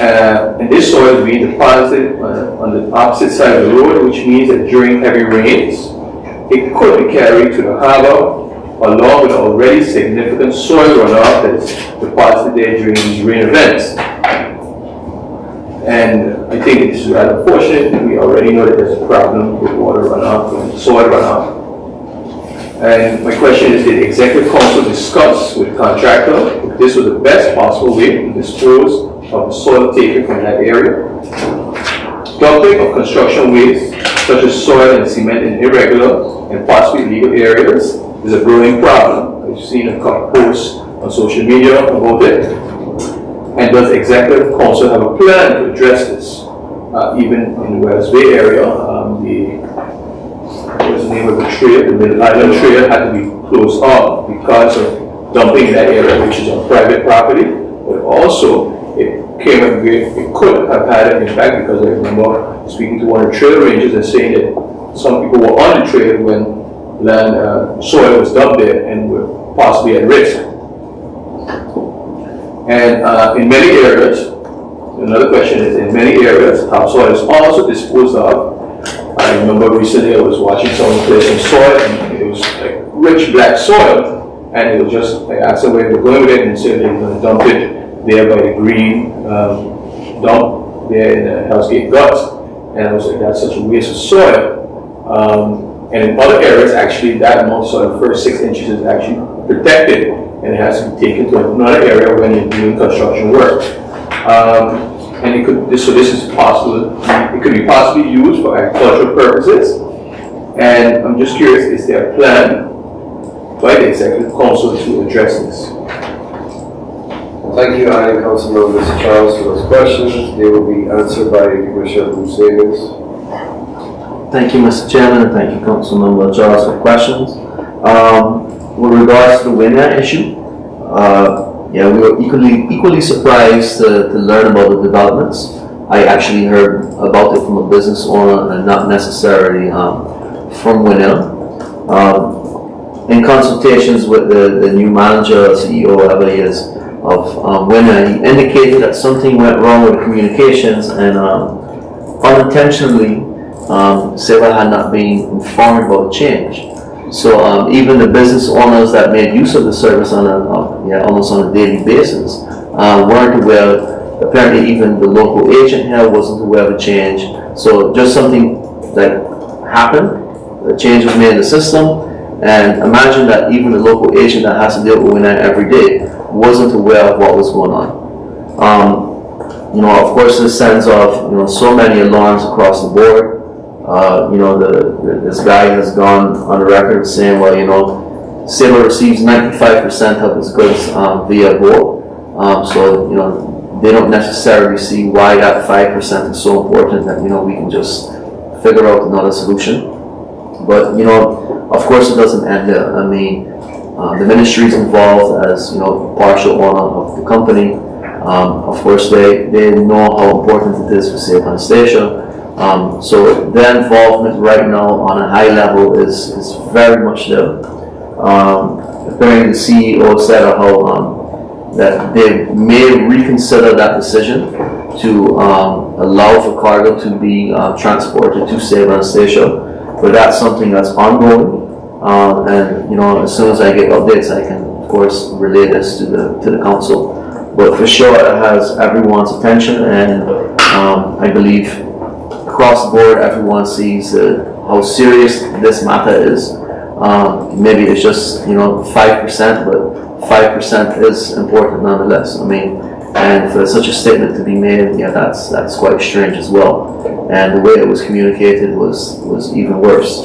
And this soil is being deposited on the opposite side of the road, which means that during heavy rains, it could be carried to the harbor along with already significant soil runoff that is deposited there during these rain events. And I think this is rather unfortunate. We already know that there's a problem with water runoff and soil runoff. And my question is, did the Executive Council discuss with the contractor if this was the best possible way to dispose of the soil taken from that area? Dumping of construction waste, such as soil and cement in irregular and possibly illegal areas, is a growing problem. I've seen a couple posts on social media about it. And does the Executive Council have a plan to address this? Even in the West Bay area, what's the name of the trail? The Middle Island Trail had to be closed off because of dumping in that area, which is on private property. But also, it came and it could have had an impact, because I remember speaking to one of the trail rangers and saying that some people were on the trail when soil was dumped there and were possibly at risk. And in many areas, another question is, in many areas, topsoil is also disposed of. I remember recently I was watching someone play some soil, and it was like rich black soil, and it was just, I asked them where they were going with it, and they said they were going to dump it there by the green dump there in the Hell's Gate Guts. And I was like, that's such a waste of soil. And in other areas, actually, that amount of soil, the first 6 inches, is actually protected, and it has to be taken to another area when you're doing construction work. And it could, so this is possible, it could be possibly used for agricultural purposes. And I'm just curious, is there a plan by the Executive Council to address this? Thank you, Island Councilmember Mr. Charles, for those questions. They will be answered by Commissioner Bruce Davis. Thank you, Mr. Chairman, and thank you, Councilmember Charles, for questions. With regards to the winner issue, yeah, we were equally surprised to learn about the developments. I actually heard about it from a business owner and not necessarily from Winner. In consultations with the new manager, CEO, whatever he is, of Winner, he indicated that something went wrong with communications, and unintentionally, Saba had not been informed about the change. So even the business owners that made use of the service on almost on a daily basis weren't aware. Apparently even the local agent here wasn't aware of the change. So just something that happened, the change was made in the system, and imagine that even the local agent that has to deal with Winner every day wasn't aware of what was going on. You know, of course, this sends off so many alarms across the board. This guy has gone on the record saying, well, Saba receives 95% of his goods via boat. So, they don't necessarily see why that 5% is so important that, we can just figure out another solution. But, of course it doesn't end there. I mean, the ministry is involved as, partial owner of the company. Of course, they know how important it is for Saba and Stacia. So their involvement right now on a high level is very much there. Apparently the CEO said that they may reconsider that decision to allow for cargo to be transported to Saba and Stacia, but that's something that's ongoing. And as soon as I get updates, I can of course relay this to the council. But for sure, it has everyone's attention, and I believe across the board, everyone sees how serious this matter is. Maybe it's just 5%, but 5% is important nonetheless. I mean, and for such a statement to be made, yeah, that's quite strange as well. And the way it was communicated was even worse.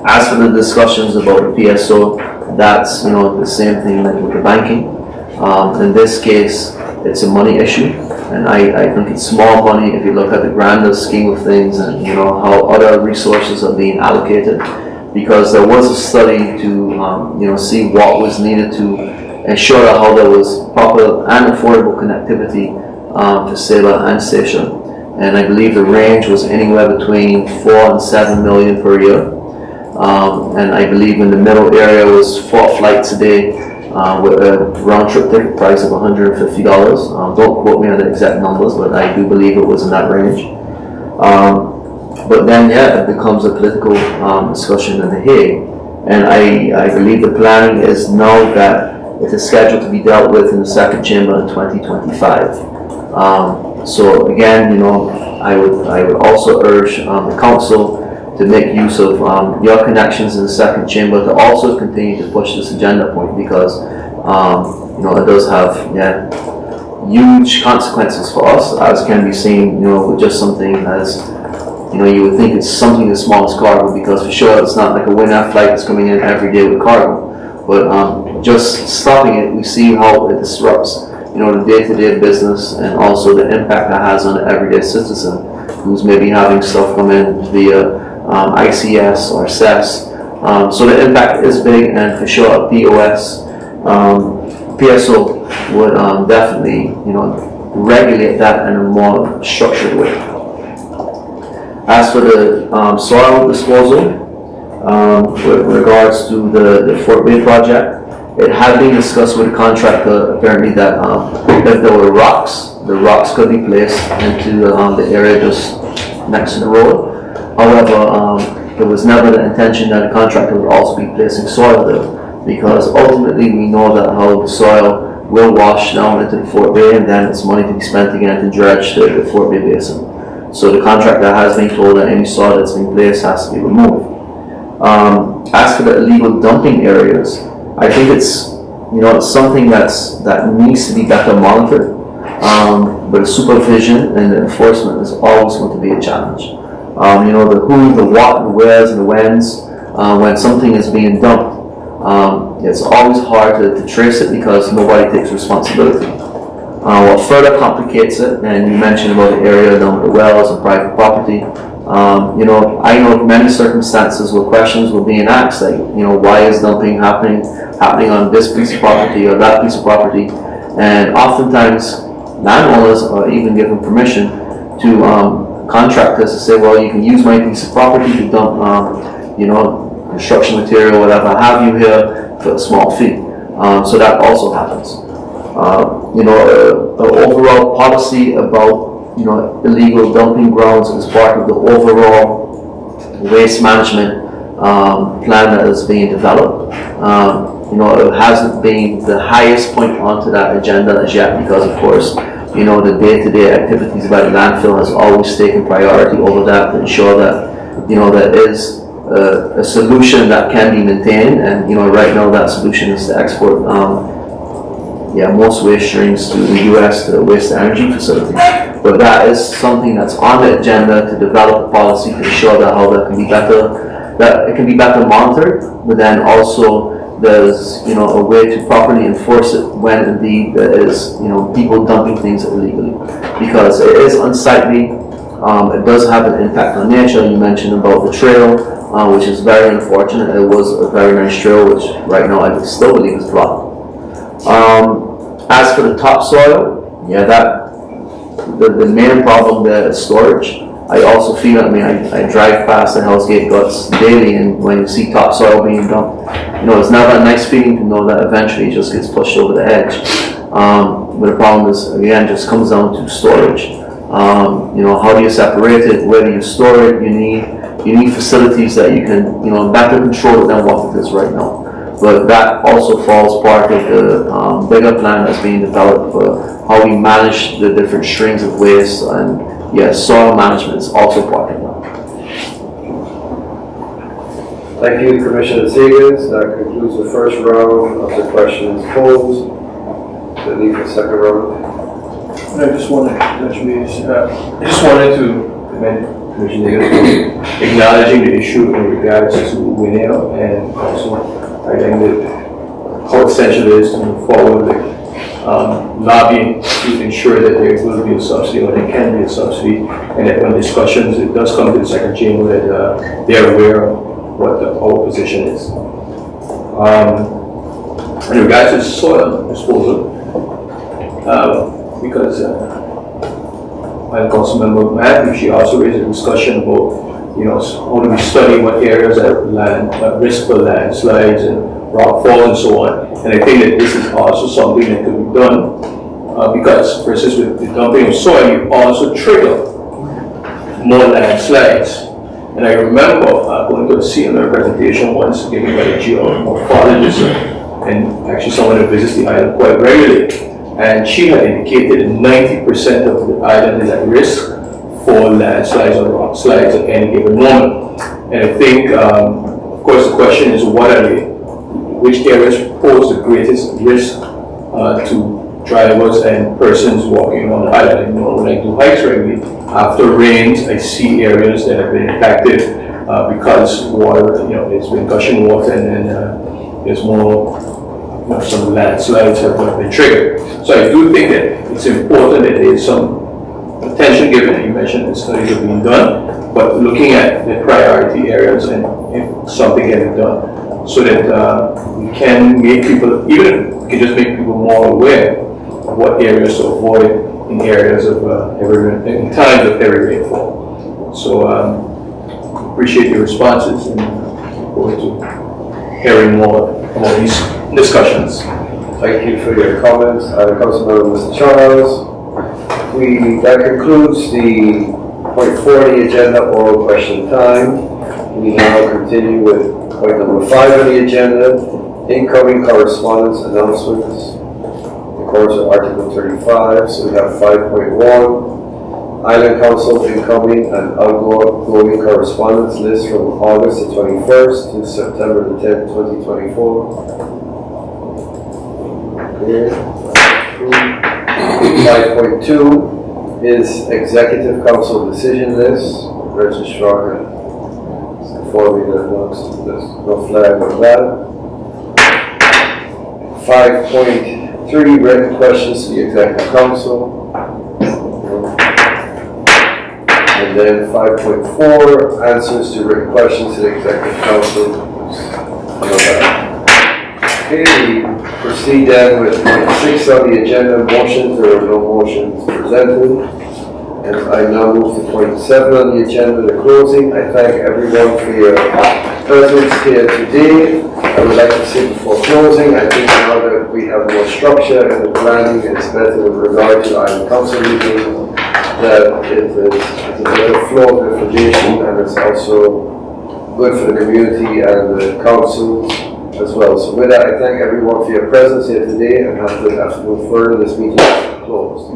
As for the discussions about the PSO, that's the same thing like with the banking. In this case, it's a money issue, and I think it's small money if you look at the grander scheme of things and how other resources are being allocated. Because there was a study to see what was needed to ensure how there was proper and affordable connectivity for Saba and Stacia, and I believe the range was anywhere between 4 and 7 million per year. And I believe in the middle area was 4 flights a day. With a round-trip ticket price of $150. Don't quote me on the exact numbers, but I do believe it was in that range. But then, yeah, it becomes a political discussion in The Hague. And I believe the planning is now that it is scheduled to be dealt with in the second chamber in 2025. So again, I would also urge the council to make use of your connections in the second chamber to also continue to push this agenda point, because it does have huge consequences for us, as can be seen with just something as you would think it's something as small as cargo, because for sure it's not like a Winner flight that's coming in every day with cargo, but just stopping it, we see how it disrupts the day-to-day business, and also the impact that has on the everyday citizen who's maybe having stuff come in via ICS or CES. So the impact is big, and for sure PSO would definitely regulate that in a more structured way. As for the soil disposal, with regards to the Fort Bay project, it had been discussed with the contractor apparently that if there were rocks, the rocks could be placed into the area just next to the road. However, it was never the intention that the contractor would also be placing soil there, because ultimately we know that how the soil will wash down into the Fort Bay, and then it's money to be spent again to dredge the Fort Bay basin. So the contractor has been told that any soil that's been placed has to be removed. As for the illegal dumping areas, I think it's something that needs to be better monitored. But the supervision and the enforcement is always going to be a challenge. The who, the what, the where's, and the when's. When something is being dumped, it's always hard to trace it because nobody takes responsibility. What further complicates it, and you mentioned about the area down with the wells and private property, I know of many circumstances where questions were being asked, like, why is dumping happening on this piece of property or that piece of property, and oftentimes landowners are even given permission to contractors to say, well, you can use my piece of property to dump, construction material, whatever have you here for a small fee. So that also happens. An overall policy about illegal dumping grounds is part of the overall waste management plan that is being developed. It hasn't been the highest point onto that agenda as yet because, of course, the day-to-day activities by the landfill has always taken priority over that to ensure that, there is a solution that can be maintained, and, right now that solution is to export most waste streams to the U.S. to waste-to-energy facilities. But that is something that's on the agenda to develop a policy to ensure that how that it can be better monitored, but then also there's a way to properly enforce it when indeed there is people dumping things illegally, because it is unsightly. It does have an impact on nature. You mentioned about the trail, which is very unfortunate. It was a very nice trail, which right now I still believe is blocked. As for the topsoil, the main problem there is storage. I also feel, I drive past the Hell's Gate Guts daily, and when you see topsoil being dumped, it's never a nice feeling to know that eventually it just gets pushed over the edge. But the problem is, again, just comes down to storage. How do you separate it? Where do you store it? You need facilities that you can, better control it than what it is right now. But that also falls part of the bigger plan that's being developed for how we manage the different streams of waste, and soil management is also part of that. Thank you, Commissioner Zegers. That concludes the first round of the questions posed. The need for a second round. I just wanted to commend Commissioner Zegers for acknowledging the issue in regards to Winneil, and also highlighting how essential it is to move forward with lobbying to ensure that there will be a subsidy, or there can be a subsidy, and that when discussions, it does come to the second chamber, that they're aware of what our position is. In regards to soil disposal, because my council member Matthew, she also raised a discussion about how do we study what areas are risk for landslides and rock falls and so on. And I think that this is also something that could be done because, for instance, with the dumping of soil, you also trigger more landslides. And I remember going to a CMR presentation once given by a geomorphologist and actually someone who visits the island quite regularly. And she had indicated that 90% of the island is at risk for landslides or rock slides at any given moment. And I think, of course, the question is which areas pose the greatest risk to drivers and persons walking on the island. When I do hikes regularly, after rains, I see areas that have been impacted because water, there's been gushing water, and then there's more, some landslides have been triggered. So I do think that it's important that there is some attention given. You mentioned the studies are being done, but looking at the priority areas and if something can be done so that we can make people, even if we can just make people more aware of what areas to avoid in areas of in times of heavy rainfall. So appreciate your responses and look forward to hearing more about these discussions. Thank you for your comments. Councilmember Mr. Charles. That concludes the point 4 on the agenda, oral question time. We now continue with point number 5 on the agenda, incoming correspondence announcements. Of course, Article 35. So we have 5.1. Island Council incoming and outgoing correspondence list from August the 21st to September the 10th, 2024. Okay. 5.2 is Executive Council decision list. Registrar informed me that there's no flag on that. 5.3 written questions to the Executive Council. And then 5.4, answers to written questions to the Executive Council. Okay, we proceed then with point 6 on the agenda, motions. There are no motions presented. And I now move to point 7 on the agenda, the closing. I thank everyone for your presence here today. I would like to say before closing, I think now that we have more structure in the planning, it's better with regard to our council meetings, that it's a better flow of information, and it's also good for the community and the councils as well. So with that, I thank everyone for your presence here today, and have to move further. This meeting is closed.